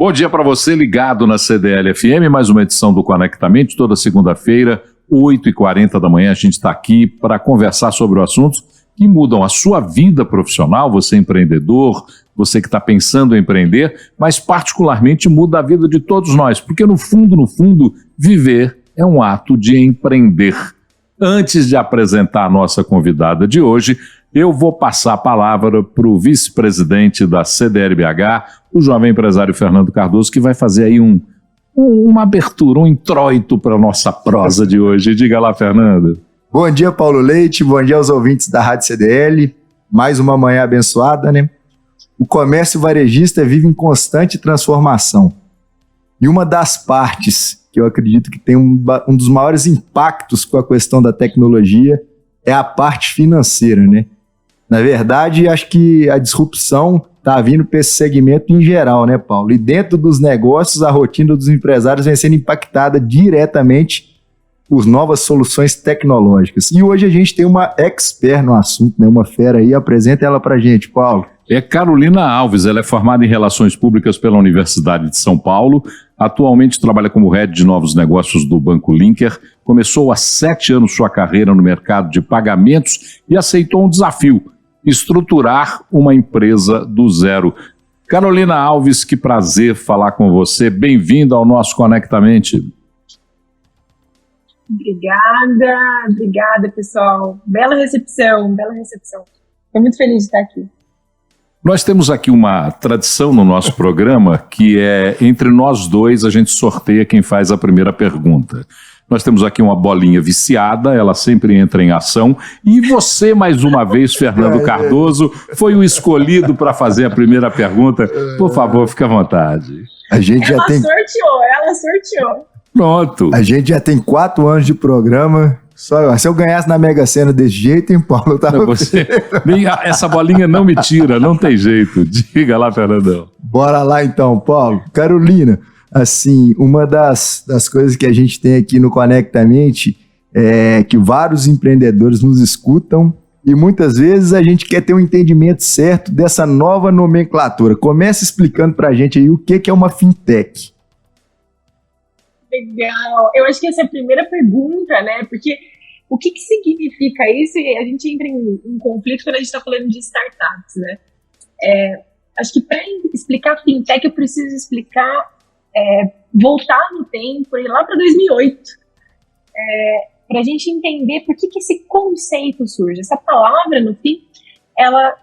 Bom dia para você ligado na CDL-FM, mais uma edição do Conectamente, toda segunda-feira, 8h40 da manhã, a gente está aqui para conversar sobre assuntos que mudam a sua vida profissional, você empreendedor, você que está pensando em empreender, mas particularmente muda a vida de todos nós, porque no fundo, viver é um ato de empreender. Antes de apresentar a nossa convidada de hoje, eu vou passar a palavra para o vice-presidente da CDL-BH, o jovem empresário Fernando Cardoso, que vai fazer aí uma abertura, um introito para a nossa prosa de hoje. Diga lá, Fernando. Bom dia, Paulo Leite, bom dia aos ouvintes da Rádio CDL. Mais uma manhã abençoada, né? O comércio varejista vive em constante transformação. E uma das partes que eu acredito que tem um dos maiores impactos com a questão da tecnologia é a parte financeira, né? Na verdade, acho que a disrupção está vindo para esse segmento em geral, né, Paulo? E dentro dos negócios, a rotina dos empresários vem sendo impactada diretamente por novas soluções tecnológicas. E hoje a gente tem uma expert no assunto, né? Uma fera aí. Apresenta ela para a gente, Paulo. É Carolina Alves, ela é formada em Relações Públicas pela Universidade de São Paulo, atualmente trabalha como head de novos negócios do Banco Linker, começou há 7 anos sua carreira no mercado de pagamentos e aceitou um desafio, estruturar uma empresa do zero. Carolina Alves, que prazer falar com você, bem-vinda ao nosso Conectamente. Obrigada pessoal, bela recepção. Estou muito feliz de estar aqui. Nós temos aqui uma tradição no nosso programa que é, entre nós dois, a gente sorteia quem faz a primeira pergunta. Nós temos aqui uma bolinha viciada, ela sempre entra em ação, e você, mais uma vez, Fernando Cardoso, foi o escolhido para fazer a primeira pergunta. Por favor, fique à vontade. Ela sorteou. Pronto. A gente já tem 4 anos de programa. Só, se eu ganhasse na Mega Sena desse jeito, hein, Paulo? Essa bolinha não me tira, não tem jeito. Diga lá, Fernandão. Bora lá então, Paulo. Carolina, assim, uma das coisas que a gente tem aqui no Conectamente é que vários empreendedores nos escutam e muitas vezes a gente quer ter um entendimento certo dessa nova nomenclatura. Comece explicando pra gente aí o que é uma fintech. Legal, eu acho que essa é a primeira pergunta, né, porque o que significa isso? E a gente entra em conflito quando a gente está falando de startups, né. Acho que para explicar fintech eu preciso voltar no tempo, ir lá para 2008, para a gente entender por que esse conceito surge. Essa palavra, no fim, ela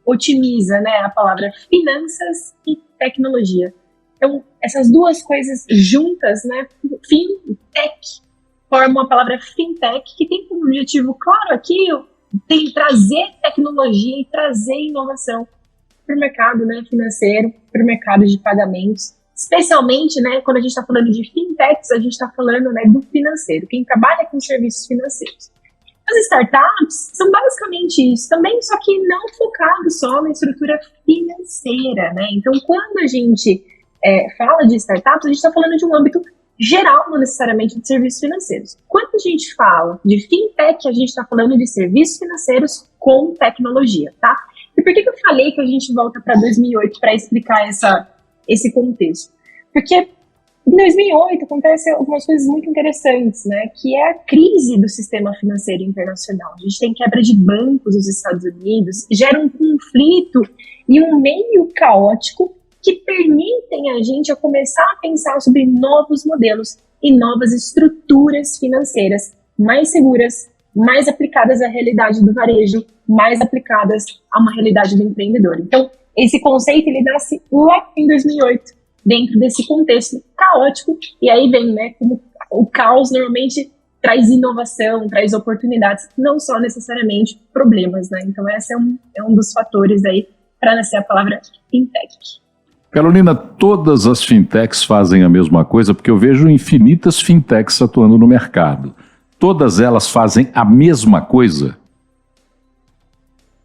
otimiza, né, a palavra finanças e tecnologia. Então, essas duas coisas juntas, né, fintech, formam a palavra fintech, que tem como objetivo, claro, aqui tem trazer tecnologia e trazer inovação para o mercado, né, financeiro, para o mercado de pagamentos, especialmente, né, quando a gente está falando de fintechs, a gente está falando, né, do financeiro, quem trabalha com serviços financeiros. As startups são basicamente isso também, só que não focado só na estrutura financeira, né, então quando a gente fala de startups, a gente está falando de um âmbito geral, não necessariamente de serviços financeiros. Quando a gente fala de fintech, a gente está falando de serviços financeiros com tecnologia, tá? E por que eu falei que a gente volta para 2008 para explicar esse contexto? Porque em 2008 acontecem algumas coisas muito interessantes, né? Que é a crise do sistema financeiro internacional. A gente tem quebra de bancos nos Estados Unidos, gera um conflito e um meio caótico que permitem a gente a começar a pensar sobre novos modelos e novas estruturas financeiras mais seguras, mais aplicadas à realidade do varejo, mais aplicadas a uma realidade do empreendedor. Então, esse conceito, ele nasce lá em 2008, dentro desse contexto caótico, e aí vem, né, como o caos normalmente traz inovação, traz oportunidades, não só necessariamente problemas, né? Então, esse é um dos fatores aí para nascer a palavra fintech. Carolina, todas as fintechs fazem a mesma coisa, porque eu vejo infinitas fintechs atuando no mercado. Todas elas fazem a mesma coisa?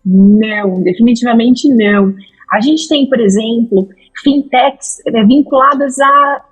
Não, definitivamente não. A gente tem, por exemplo, fintechs vinculadas a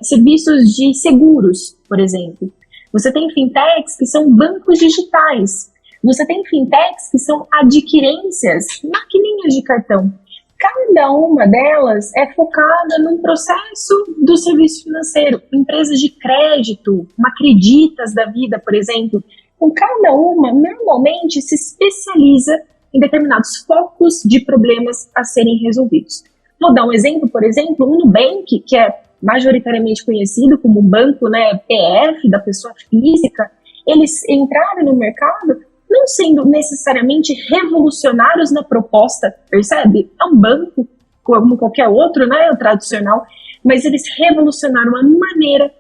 serviços de seguros, por exemplo. Você tem fintechs que são bancos digitais. Você tem fintechs que são adquirências, maquininhas de cartão. Cada cada uma delas é focada num processo do serviço financeiro. Empresas de crédito, uma Creditas da vida, por exemplo, com cada uma normalmente se especializa em determinados focos de problemas a serem resolvidos. Vou dar um exemplo, por exemplo, o Nubank, que é majoritariamente conhecido como um banco, né, PF, da pessoa física. Eles entraram no mercado não sendo necessariamente revolucionários na proposta, percebe? É um banco, como qualquer outro, né, o tradicional, mas eles revolucionaram a maneira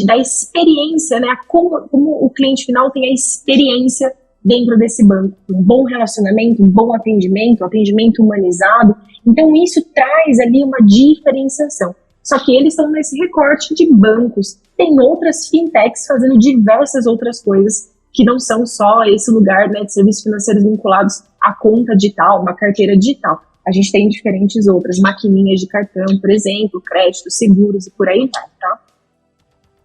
da experiência, né, como o cliente final tem a experiência dentro desse banco. Um bom relacionamento, um bom atendimento humanizado. Então, isso traz ali uma diferenciação. Só que eles estão nesse recorte de bancos. Tem outras fintechs fazendo diversas outras coisas que não são só esse lugar, né, de serviços financeiros vinculados à conta digital, uma carteira digital. A gente tem diferentes outras, maquininhas de cartão, por exemplo, créditos, seguros e por aí vai, tá?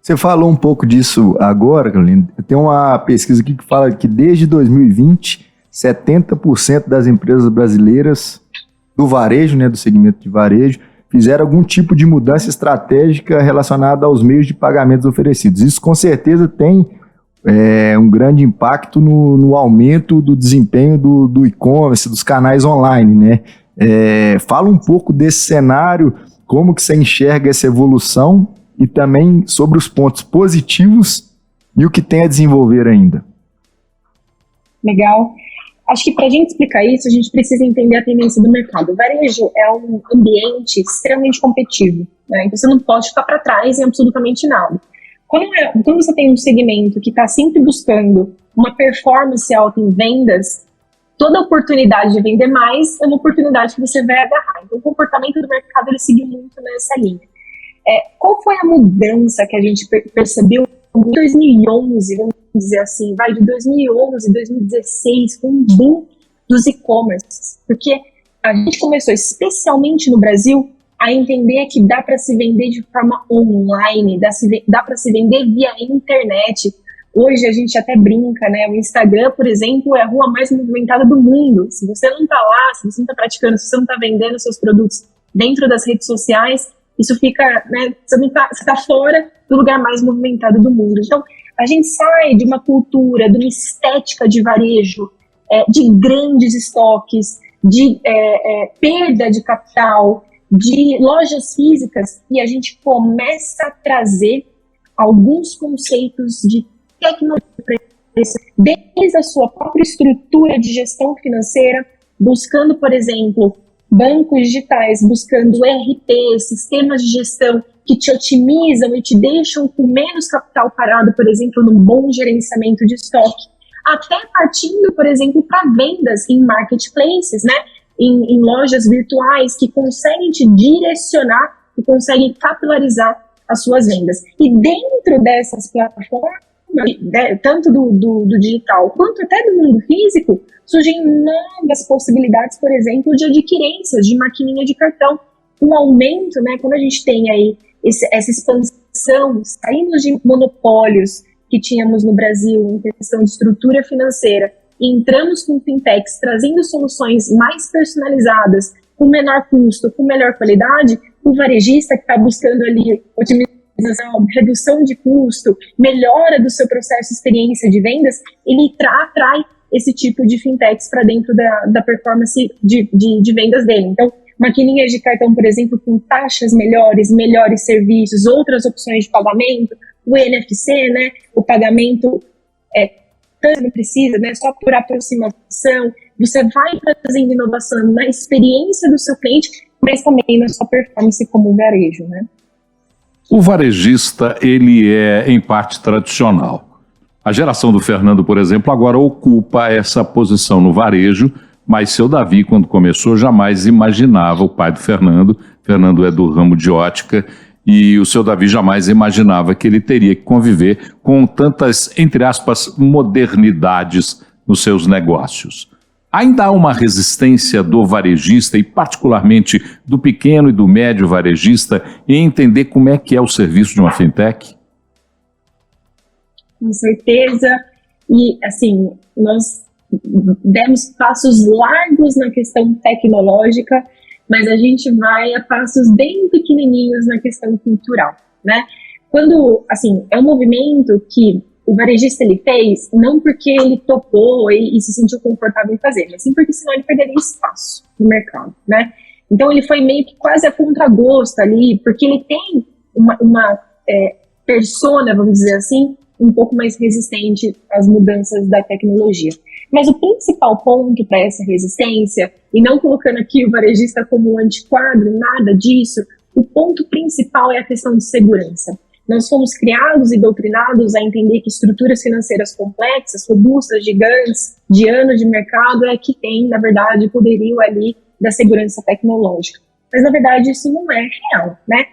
Você falou um pouco disso agora, Carolina. Tem uma pesquisa aqui que fala que desde 2020, 70% das empresas brasileiras do varejo, né, do segmento de varejo, fizeram algum tipo de mudança estratégica relacionada aos meios de pagamentos oferecidos. Isso com certeza tem um grande impacto no aumento do desempenho do e-commerce, dos canais online, né? Fala um pouco desse cenário, como que você enxerga essa evolução e também sobre os pontos positivos e o que tem a desenvolver ainda. Legal. Acho que para a gente explicar isso, a gente precisa entender a tendência do mercado. O varejo é um ambiente extremamente competitivo, né? Então você não pode ficar para trás em absolutamente nada. Quando você tem um segmento que está sempre buscando uma performance alta em vendas, toda oportunidade de vender mais é uma oportunidade que você vai agarrar. Então o comportamento do mercado ele seguiu muito nessa linha. Qual foi a mudança que a gente percebeu em 2011, vamos dizer assim, de 2011, 2016, com um boom dos e-commerces, porque a gente começou, especialmente no Brasil, a entender que dá para se vender de forma online, dá para se vender via internet. Hoje a gente até brinca, né? O Instagram, por exemplo, é a rua mais movimentada do mundo. Se você não está lá, se você não está praticando, se você não está vendendo seus produtos dentro das redes sociais, isso fica, né? Você tá fora do lugar mais movimentado do mundo. Então, a gente sai de uma cultura, de uma estética de varejo, de grandes estoques, de perda de capital, de lojas físicas, e a gente começa a trazer alguns conceitos de tecnologia, desde a sua própria estrutura de gestão financeira, buscando, por exemplo, bancos digitais, buscando ERP, sistemas de gestão que te otimizam e te deixam com menos capital parado, por exemplo, num bom gerenciamento de estoque, até partindo, por exemplo, para vendas em marketplaces, né? Em lojas virtuais que conseguem te direcionar e conseguem capilarizar as suas vendas. E dentro dessas plataformas, tanto do digital quanto até do mundo físico, surgem novas possibilidades, por exemplo, de adquirências de maquininha de cartão. Um aumento, né, quando a gente tem aí essa expansão, saímos de monopólios que tínhamos no Brasil em questão de estrutura financeira, e entramos com fintechs trazendo soluções mais personalizadas, com menor custo, com melhor qualidade, o varejista que está buscando ali otimização, redução de custo, melhora do seu processo de experiência de vendas, ele atrai esse tipo de fintechs para dentro da performance de vendas dele. Então, maquininhas de cartão, por exemplo, com taxas melhores serviços, outras opções de pagamento, o NFC, né, o pagamento não precisa, né, só por aproximação, você vai trazendo inovação na experiência do seu cliente, mas também na sua performance como varejo, né? O varejista, ele é em parte tradicional. A geração do Fernando, por exemplo, agora ocupa essa posição no varejo, mas seu Davi, quando começou, jamais imaginava, o pai do Fernando é do ramo de ótica, e o seu Davi jamais imaginava que ele teria que conviver com tantas, entre aspas, modernidades nos seus negócios. Ainda há uma resistência do varejista e particularmente do pequeno e do médio varejista em entender como é que é o serviço de uma fintech? Com certeza. E, assim, nós demos passos largos na questão tecnológica, mas a gente vai a passos bem pequenininhos na questão cultural, né? Quando, assim, é um movimento que o varejista ele fez não porque ele topou e se sentiu confortável em fazer, mas sim porque senão ele perderia espaço no mercado, né? Então ele foi meio que quase a contragosto ali, porque ele tem uma persona, vamos dizer assim, um pouco mais resistente às mudanças da tecnologia. Mas o principal ponto para essa resistência, e não colocando aqui o varejista como um antiquado, nada disso, o ponto principal é a questão de segurança. Nós fomos criados e doutrinados a entender que estruturas financeiras complexas, robustas, gigantes, de anos de mercado, é que tem, na verdade, poderio ali da segurança tecnológica. Mas, na verdade, isso não é real, né?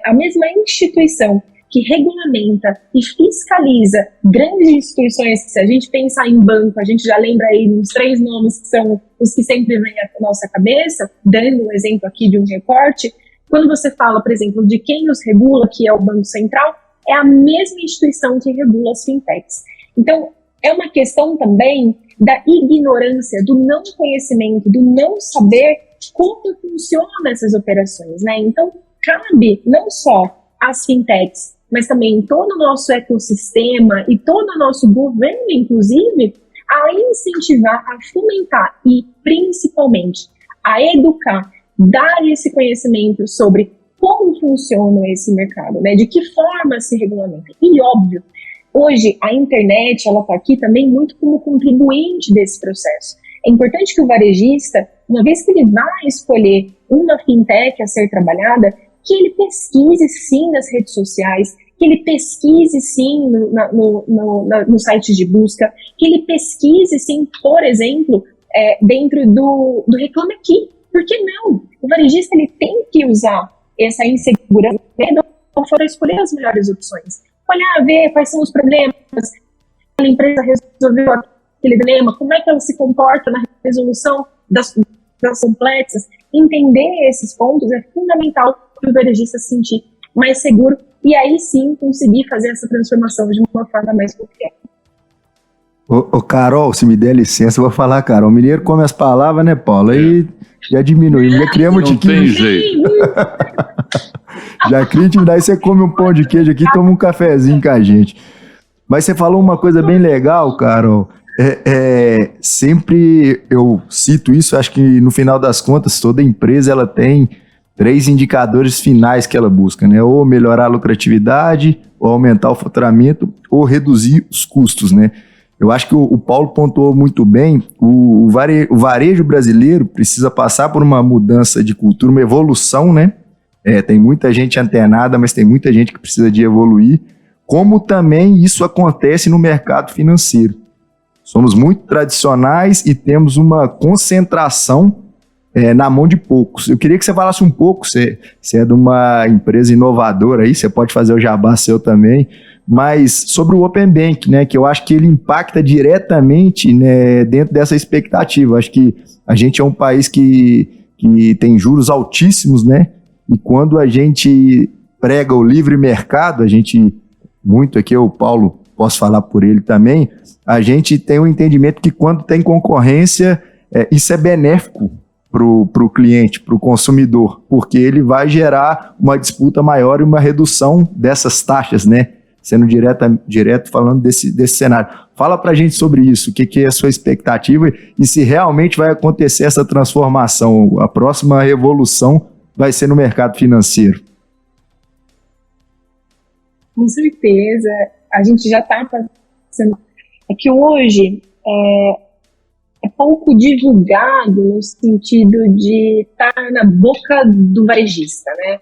A mesma instituição que regulamenta e fiscaliza grandes instituições, que se a gente pensar em banco, a gente já lembra aí uns 3 nomes que são os que sempre vêm à nossa cabeça, dando um exemplo aqui de um recorte. Quando você fala, por exemplo, de quem os regula, que é o Banco Central, é a mesma instituição que regula as fintechs. Então, é uma questão também da ignorância, do não conhecimento, do não saber como funcionam essas operações, né? Então, cabe não só às fintechs, mas também todo o nosso ecossistema e todo o nosso governo, inclusive, a incentivar, a fomentar e, principalmente, a educar, dar esse conhecimento sobre como funciona esse mercado, né? De que forma se regulamenta. E, óbvio, hoje a internet ela está aqui também muito como contribuinte desse processo. É importante que o varejista, uma vez que ele vai escolher uma fintech a ser trabalhada, que ele pesquise sim nas redes sociais, que ele pesquise sim no site de busca, que ele pesquise sim, por exemplo, dentro do Reclame Aqui. Por que não? O varejista ele tem que usar essa insegurança para escolher as melhores opções. Olhar, ver quais são os problemas, a empresa resolveu aquele dilema, como é que ela se comporta na resolução das complexas. Entender esses pontos é fundamental para o varejista se sentir mais seguro e aí sim conseguir fazer essa transformação de uma forma mais confiável. Ô Carol, se me der licença, eu vou falar, Carol. O mineiro come as palavras, né, Paulo? Aí já diminuiu. Já criamos um tiquinho. Não tem jeito. Já cria intimidade. Você come um pão de queijo aqui, toma um cafezinho com a gente. Mas você falou uma coisa bem legal, Carol. Sempre eu cito isso, acho que no final das contas, toda empresa ela tem 3 indicadores finais que ela busca, né? Ou melhorar a lucratividade, ou aumentar o faturamento, ou reduzir os custos, né? Eu acho que o Paulo pontuou muito bem, o varejo brasileiro precisa passar por uma mudança de cultura, uma evolução, né? Tem muita gente antenada, mas tem muita gente que precisa de evoluir, como também isso acontece no mercado financeiro. Somos muito tradicionais e temos uma concentração na mão de poucos. Eu queria que você falasse um pouco, você é de uma empresa inovadora aí, você pode fazer o jabá seu também, mas sobre o Open Bank, né, que eu acho que ele impacta diretamente, né, dentro dessa expectativa. Acho que a gente é um país que tem juros altíssimos, né, e quando a gente prega o livre mercado, a gente, muito aqui, o Paulo, posso falar por ele também, a gente tem um entendimento que quando tem concorrência, isso é benéfico para o cliente, para o consumidor, porque ele vai gerar uma disputa maior e uma redução dessas taxas, né? Sendo direto falando desse cenário. Fala para a gente sobre isso, o que é a sua expectativa e se realmente vai acontecer essa transformação, a próxima revolução vai ser no mercado financeiro. Com certeza, a gente já está passando. É que hoje é pouco divulgado no sentido de estar na boca do varejista, né?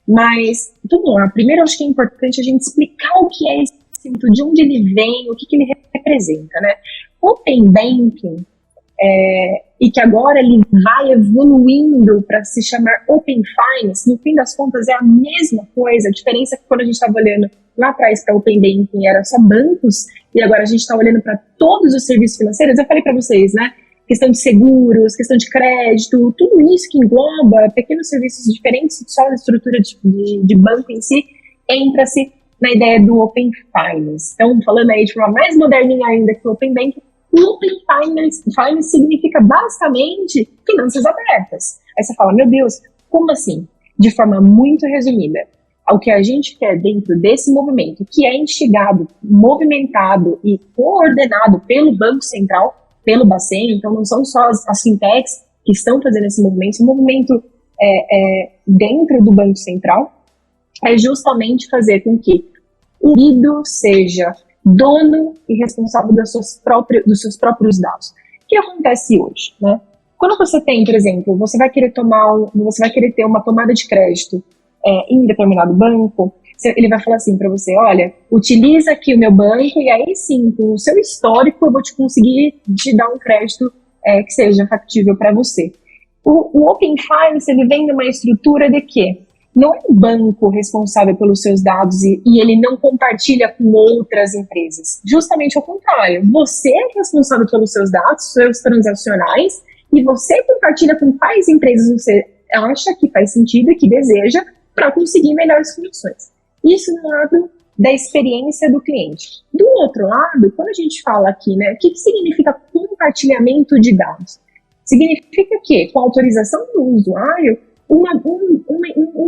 Mas, vamos lá, primeiro eu acho que é importante a gente explicar o que é esse assunto, de onde ele vem, o que ele representa, né? Open Banking, e que agora ele vai evoluindo para se chamar Open Finance, no fim das contas é a mesma coisa, a diferença é que quando a gente estava olhando lá atrás para Open Banking era só bancos, e agora a gente está olhando para todos os serviços financeiros. Eu falei para vocês, né? Questão de seguros, questão de crédito, tudo isso que engloba pequenos serviços diferentes, só a estrutura de banco em si, entra-se na ideia do Open Finance. Então, falando aí de forma mais moderninha ainda que o Open Banking, O Open Finance significa basicamente finanças abertas. Aí você fala, meu Deus, como assim? De forma muito resumida, o que a gente quer dentro desse movimento, que é instigado, movimentado e coordenado pelo Banco Central, pelo Bacen, então não são só as fintechs que estão fazendo esse movimento dentro do Banco Central, é justamente fazer com que o indivíduo seja dono e responsável dos seus próprios dados. O que acontece hoje, né? Quando você tem, por exemplo, você vai querer ter uma tomada de crédito em determinado banco, ele vai falar assim para você, olha, utiliza aqui o meu banco e aí sim, com o seu histórico, eu vou conseguir te dar um crédito que seja factível para você. O Open Finance, ele vem numa estrutura de quê? Não é o banco responsável pelos seus dados e ele não compartilha com outras empresas. Justamente ao contrário, você é responsável pelos seus dados, seus transacionais, e você compartilha com quais empresas você acha que faz sentido e que deseja para conseguir melhores condições. Isso no lado da experiência do cliente. Do outro lado, quando a gente fala aqui, né, o que significa compartilhamento de dados? Significa que, com a autorização do usuário, um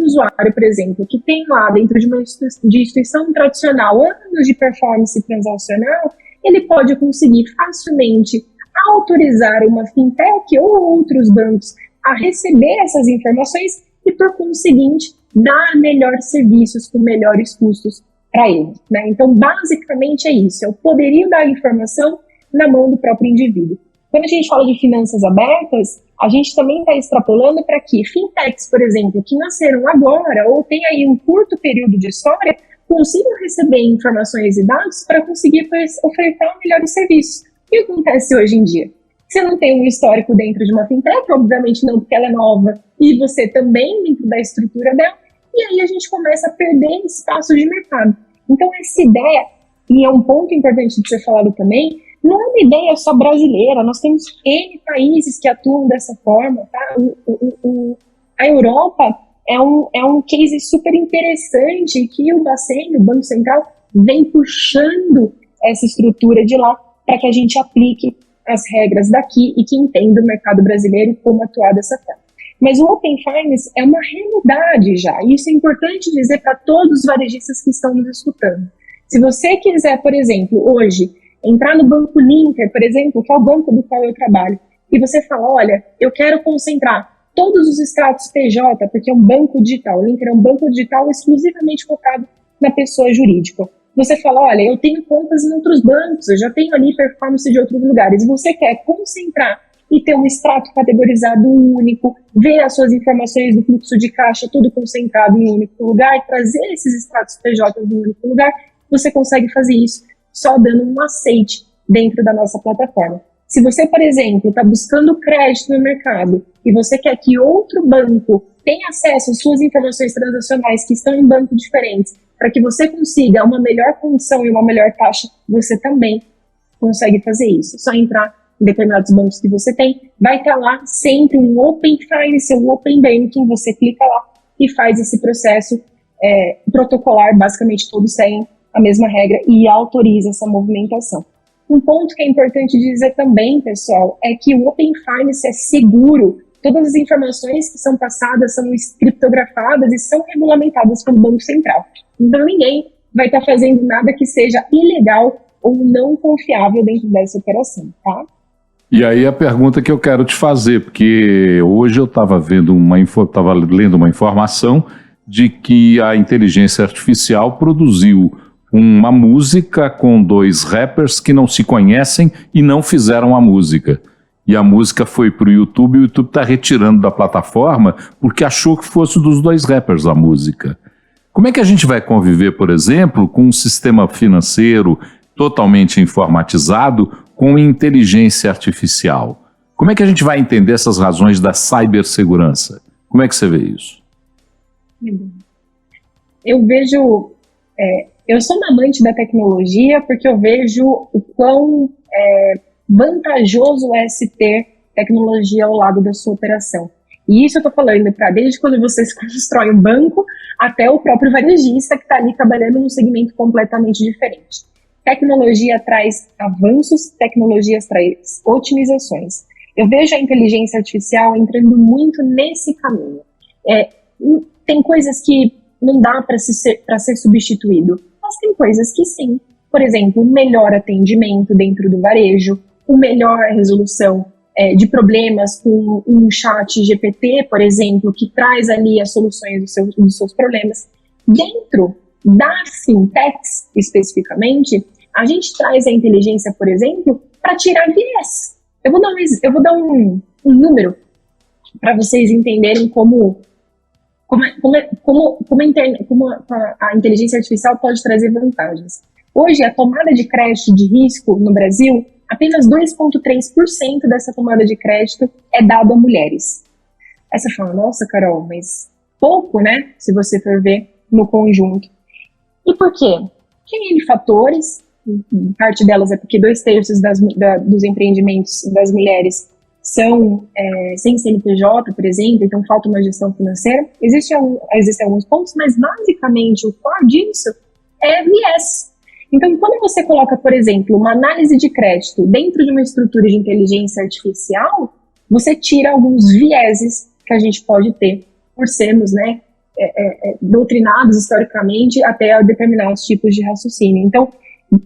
usuário, por exemplo, que tem lá dentro de uma instituição tradicional anos de performance transacional, ele pode conseguir facilmente autorizar uma fintech ou outros bancos a receber essas informações e, por conseguinte, dar melhores serviços com melhores custos para ele, né? Então, basicamente é isso, é o poderio da informação na mão do próprio indivíduo. Quando a gente fala de finanças abertas, a gente também está extrapolando para que fintechs, por exemplo, que nasceram agora ou têm aí um curto período de história, consigam receber informações e dados para conseguir ofertar melhores serviços. O que acontece hoje em dia? Você não tem um histórico dentro de uma fintech, obviamente não, porque ela é nova, e você também dentro da estrutura dela, e aí a gente começa a perder espaço de mercado. Então essa ideia, e é um ponto importante de ser falado também, não é uma ideia só brasileira, nós temos N países que atuam dessa forma, tá? A Europa é um case super interessante que o Bacen, o Banco Central, vem puxando essa estrutura de lá para que a gente aplique as regras daqui e que entenda o mercado brasileiro e como atuar dessa forma. Mas o Open Finance é uma realidade já, e isso é importante dizer para todos os varejistas que estão nos escutando. Se você quiser, por exemplo, hoje, entrar no Banco Linker, por exemplo, que é o banco do qual eu trabalho, e você fala, olha, eu quero concentrar todos os extratos PJ, porque é um banco digital, o Linker é um banco digital exclusivamente focado na pessoa jurídica. Você fala, olha, eu tenho contas em outros bancos, eu já tenho ali performance de outros lugares, e você quer concentrar e ter um extrato categorizado único, ver as suas informações do fluxo de caixa tudo concentrado em um único lugar, trazer esses extratos PJ em um único lugar, você consegue fazer isso só dando um aceite dentro da nossa plataforma. Se você, por exemplo, está buscando crédito no mercado e você quer que outro banco tenha acesso às suas informações transacionais que estão em bancos diferentes, para que você consiga uma melhor condição e uma melhor taxa, você também consegue fazer isso. Só entrar em determinados bancos que você tem, vai estar lá sempre um Open Finance, um Open Banking, você clica lá e faz esse processo protocolar, basicamente todos têm a mesma regra e autoriza essa movimentação. Um ponto que é importante dizer também, pessoal, é que o Open Finance é seguro. Todas as informações que são passadas são criptografadas e são regulamentadas pelo Banco Central. Então ninguém vai estar fazendo nada que seja ilegal ou não confiável dentro dessa operação, tá? E aí a pergunta que eu quero te fazer, porque hoje eu estava lendo uma informação de que a inteligência artificial produziu uma música com 2 rappers que não se conhecem e não fizeram a música. E a música foi para o YouTube e o YouTube está retirando da plataforma porque achou que fosse dos 2 rappers a música. Como é que a gente vai conviver, por exemplo, com um sistema financeiro totalmente informatizado com inteligência artificial? Como é que a gente vai entender essas razões da cibersegurança? Como é que você vê isso? Eu vejo... eu sou uma amante da tecnologia porque eu vejo o quão vantajoso é se ter tecnologia ao lado da sua operação. E isso eu estou falando para desde quando você constrói um banco até o próprio varejista que está ali trabalhando num segmento completamente diferente. tecnologia traz avanços, tecnologias traz otimizações. Eu vejo a inteligência artificial entrando muito nesse caminho. Tem coisas que não dá para ser substituído, mas tem coisas que sim. Por exemplo, um melhor atendimento dentro do varejo, uma melhor resolução de problemas com um chat GPT, por exemplo, que traz ali as soluções dos seus problemas. Dentro das fintechs, especificamente, a gente traz a inteligência, por exemplo, para tirar viés. Eu vou dar um número para vocês entenderem como a inteligência artificial pode trazer vantagens. Hoje, a tomada de crédito de risco no Brasil, apenas 2,3% dessa tomada de crédito é dada a mulheres. Aí você fala, nossa, Carol, mas pouco, né? Se você for ver no conjunto. E por quê? Tem N fatores, parte delas é porque 2/3 dos empreendimentos das mulheres são sem CNPJ, por exemplo, então falta uma gestão financeira. Existem alguns pontos, mas basicamente o core disso é viés. Então, quando você coloca, por exemplo, uma análise de crédito dentro de uma estrutura de inteligência artificial, você tira alguns vieses que a gente pode ter por sermos, né, doutrinados historicamente até determinados tipos de raciocínio. Então,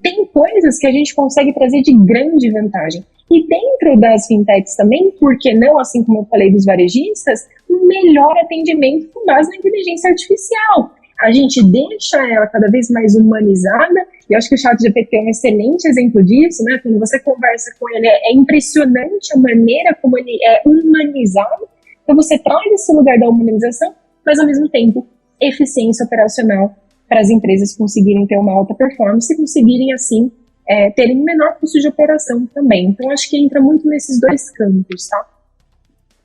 tem coisas que a gente consegue trazer de grande vantagem. E dentro das fintechs também, por que não, assim como eu falei dos varejistas, um melhor atendimento com base na inteligência artificial. A gente deixa ela cada vez mais humanizada, e eu acho que o ChatGPT é um excelente exemplo disso, né? Quando você conversa com ele, é impressionante a maneira como ele é humanizado. Então você traz esse lugar da humanização, mas ao mesmo tempo, eficiência operacional para as empresas conseguirem ter uma alta performance e conseguirem, assim, terem menor custo de operação também. Então, acho que entra muito nesses dois campos, tá?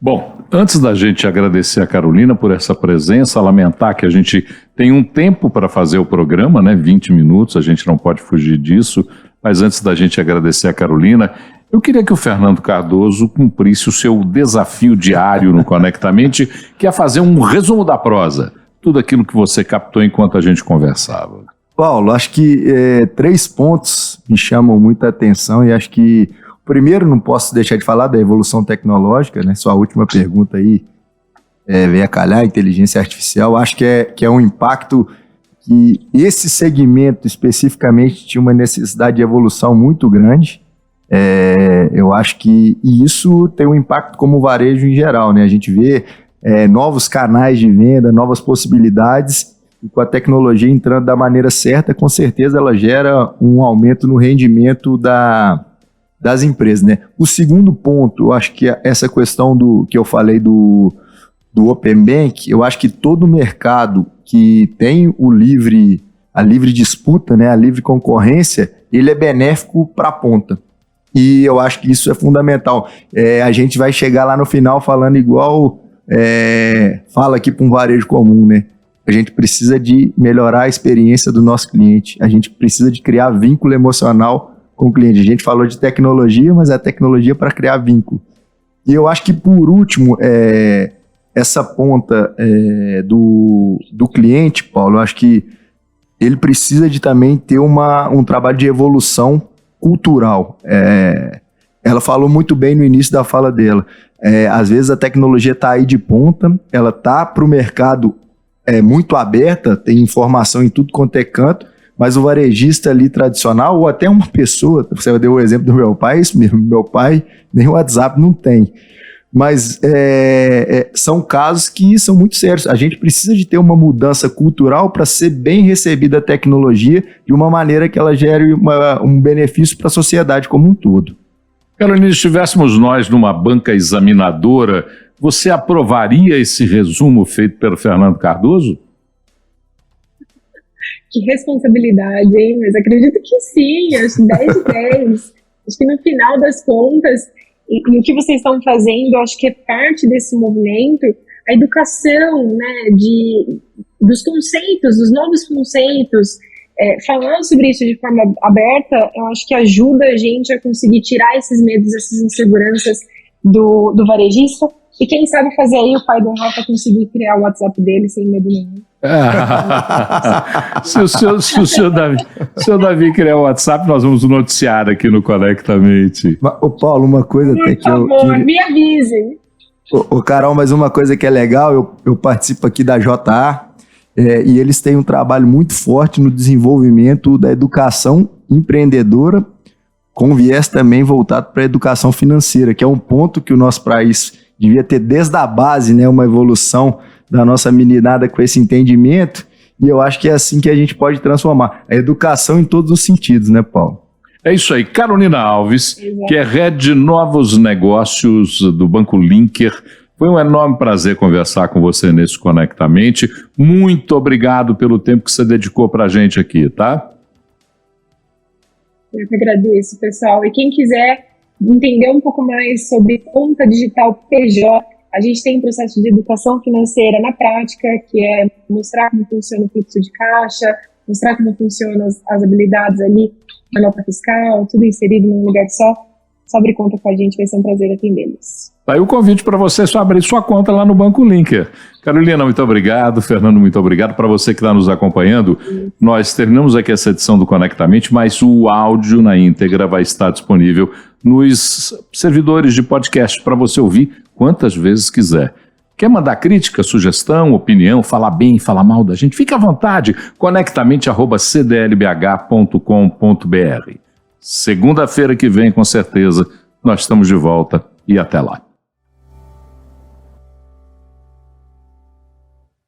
Bom, antes da gente agradecer a Carolina por essa presença, lamentar que a gente tem um tempo para fazer o programa, né? 20 minutos, a gente não pode fugir disso, mas antes da gente agradecer a Carolina, eu queria que o Fernando Cardoso cumprisse o seu desafio diário no Conectamente, que é fazer um resumo da prosa, tudo aquilo que você captou enquanto a gente conversava. Paulo, acho que 3 pontos me chamam muita atenção e acho que primeiro, não posso deixar de falar da evolução tecnológica, né? Sua última pergunta aí veio a calhar, inteligência artificial. Acho que é um impacto que esse segmento especificamente tinha uma necessidade de evolução muito grande. Eu acho que isso tem um impacto como o varejo em geral, né? A gente vê novos canais de venda, novas possibilidades, e com a tecnologia entrando da maneira certa, com certeza ela gera um aumento no rendimento das empresas, né? O segundo ponto, eu acho que essa questão que eu falei do Open Bank, eu acho que todo mercado que tem a livre disputa, né, a livre concorrência, ele é benéfico para a ponta. E eu acho que isso é fundamental. A gente vai chegar lá no final falando igual fala aqui para um varejo comum, né? A gente precisa de melhorar a experiência do nosso cliente. A gente precisa de criar vínculo emocional com o cliente. A gente falou de tecnologia, mas é tecnologia para criar vínculo. E eu acho que, por último, essa ponta do cliente, Paulo, eu acho que ele precisa de também ter um trabalho de evolução cultural. Ela falou muito bem no início da fala dela. Às vezes a tecnologia está aí de ponta, ela está para o mercado muito aberta, tem informação em tudo quanto é canto, mas o varejista ali tradicional, ou até uma pessoa, você deu o exemplo do meu pai, isso mesmo, meu pai nem o WhatsApp não tem, mas são casos que são muito sérios. A gente precisa de ter uma mudança cultural para ser bem recebida a tecnologia de uma maneira que ela gere um benefício para a sociedade como um todo. Carolina, se estivéssemos nós numa banca examinadora, você aprovaria esse resumo feito pelo Fernando Cardoso? Que responsabilidade, hein? Mas acredito que sim, acho 10 de 10. Acho que no final das contas, e o que vocês estão fazendo, acho que é parte desse movimento, a educação, né, dos conceitos, dos novos conceitos, falar sobre isso de forma aberta, eu acho que ajuda a gente a conseguir tirar esses medos, essas inseguranças do varejista. E quem sabe fazer aí o pai do Rafa conseguir criar o WhatsApp dele sem medo nenhum. Se o senhor Davi criar o WhatsApp, nós vamos noticiar aqui no Conectamente. Ô Paulo, uma coisa até que eu... Por favor, me avisem. Ô Carol, mas uma coisa que é legal, eu participo aqui da JA, e eles têm um trabalho muito forte no desenvolvimento da educação empreendedora, com viés também voltado para a educação financeira, que é um ponto que o nosso país devia ter desde a base, né, uma evolução da nossa meninada com esse entendimento, e eu acho que é assim que a gente pode transformar a educação em todos os sentidos, né, Paulo? É isso aí. Carolina Alves, que é Head de Novos Negócios do Banco Linker. Foi um enorme prazer conversar com você nesse Conectamente. Muito obrigado pelo tempo que você dedicou para a gente aqui, tá? Eu que agradeço, pessoal. E quem quiser entender um pouco mais sobre conta digital PJ, a gente tem um processo de educação financeira na prática, que é mostrar como funciona o fluxo de caixa, mostrar como funcionam as habilidades ali na nota fiscal, tudo inserido num lugar só. Só abre conta com a gente, vai ser um prazer atendê-los. Tá aí o convite para você só abrir sua conta lá no Banco Linker. Carolina, muito obrigado. Fernando, muito obrigado. Para você que está nos acompanhando, nós terminamos aqui essa edição do Conectamente, mas o áudio na íntegra vai estar disponível nos servidores de podcast para você ouvir quantas vezes quiser. Quer mandar crítica, sugestão, opinião, falar bem, falar mal da gente? Fique à vontade. conectamente@cdlbh.com.br. Segunda-feira que vem, com certeza, nós estamos de volta e até lá.